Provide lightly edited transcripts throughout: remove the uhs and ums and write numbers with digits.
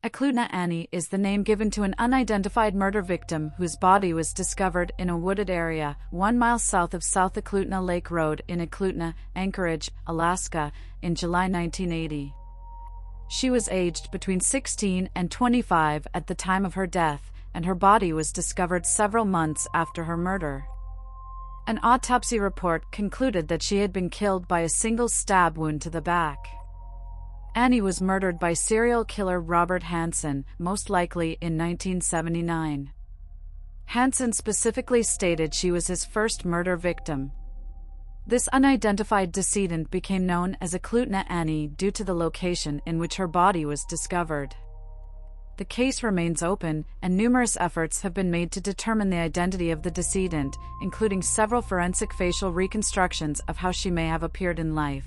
Eklutna Annie is the name given to an unidentified murder victim whose body was discovered in a wooded area 1 mile south of South Eklutna Lake Road in Eklutna, Anchorage, Alaska, in July 1980. She was aged between 16 and 25 at the time of her death, and her body was discovered several months after her murder. An autopsy report concluded that she had been killed by a single stab wound to the back. Annie was murdered by serial killer Robert Hansen, most likely in 1979. Hansen specifically stated she was his first murder victim. This unidentified decedent became known as Eklutna Annie due to the location in which her body was discovered. The case remains open, and numerous efforts have been made to determine the identity of the decedent, including several forensic facial reconstructions of how she may have appeared in life.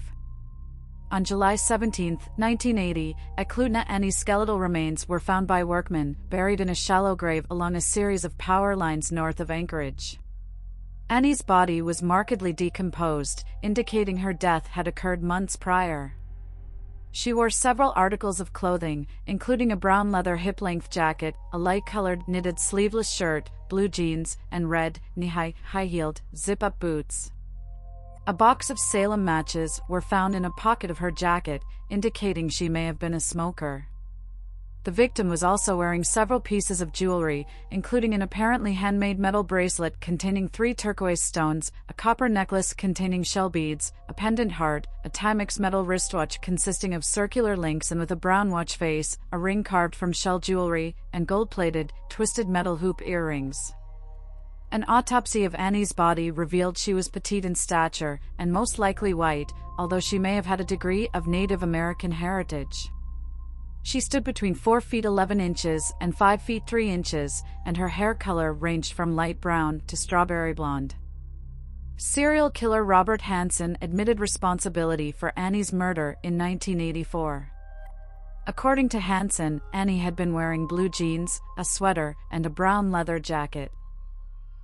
On July 17, 1980, Eklutna Annie's skeletal remains were found by workmen, buried in a shallow grave along a series of power lines north of Anchorage. Annie's body was markedly decomposed, indicating her death had occurred months prior. She wore several articles of clothing, including a brown leather hip-length jacket, a light-colored knitted sleeveless shirt, blue jeans, and red, knee-high, high-heeled, zip-up boots. A box of Salem matches were found in a pocket of her jacket, indicating she may have been a smoker. The victim was also wearing several pieces of jewelry, including an apparently handmade metal bracelet containing 3 turquoise stones, a copper necklace containing shell beads, a pendant heart, a Timex metal wristwatch consisting of circular links and with a brown watch face, a ring carved from shell jewelry, and gold-plated, twisted metal hoop earrings. An autopsy of Annie's body revealed she was petite in stature, and most likely white, although she may have had a degree of Native American heritage. She stood between 4 feet 11 inches and 5 feet 3 inches, and her hair color ranged from light brown to strawberry blonde. Serial killer Robert Hansen admitted responsibility for Annie's murder in 1984. According to Hansen, Annie had been wearing blue jeans, a sweater, and a brown leather jacket.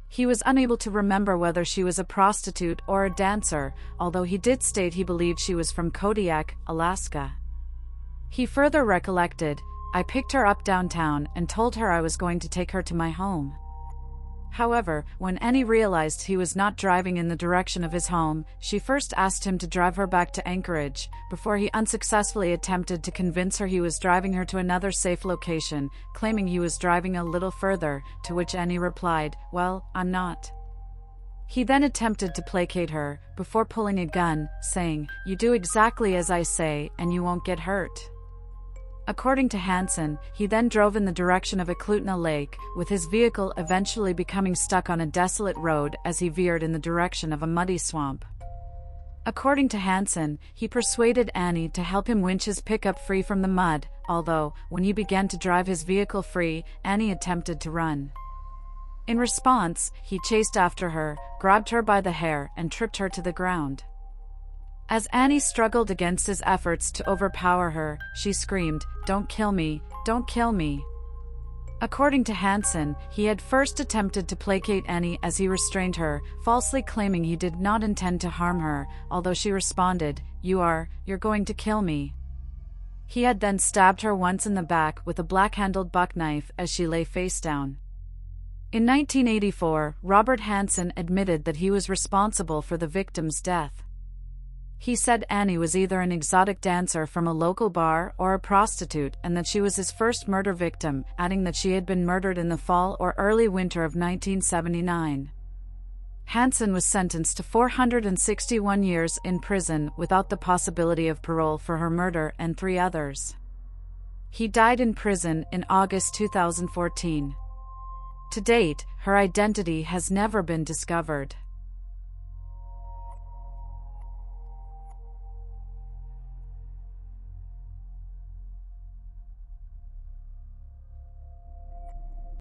He was unable to remember whether she was a prostitute or a dancer, although he did state he believed she was from Kodiak, Alaska. He further recollected, "I picked her up downtown and told her I was going to take her to my home." However, when Annie realized he was not driving in the direction of his home, she first asked him to drive her back to Anchorage, before he unsuccessfully attempted to convince her he was driving her to another safe location, claiming he was driving a little further, to which Annie replied, "Well, I'm not." He then attempted to placate her, before pulling a gun, saying, "You do exactly as I say, and you won't get hurt." According to Hansen, he then drove in the direction of Eklutna Lake, with his vehicle eventually becoming stuck on a desolate road as he veered in the direction of a muddy swamp. According to Hansen, he persuaded Annie to help him winch his pickup free from the mud, although, when he began to drive his vehicle free, Annie attempted to run. In response, he chased after her, grabbed her by the hair, and tripped her to the ground. As Annie struggled against his efforts to overpower her, she screamed, "Don't kill me, don't kill me." According to Hansen, he had first attempted to placate Annie as he restrained her, falsely claiming he did not intend to harm her, although she responded, You're going to kill me." He had then stabbed her once in the back with a black-handled buck knife as she lay face down. In 1984, Robert Hansen admitted that he was responsible for the victim's death. He said Annie was either an exotic dancer from a local bar or a prostitute, and that she was his first murder victim, adding that she had been murdered in the fall or early winter of 1979. Hansen was sentenced to 461 years in prison without the possibility of parole for her murder and 3 others. He died in prison in August 2014. To date, her identity has never been discovered.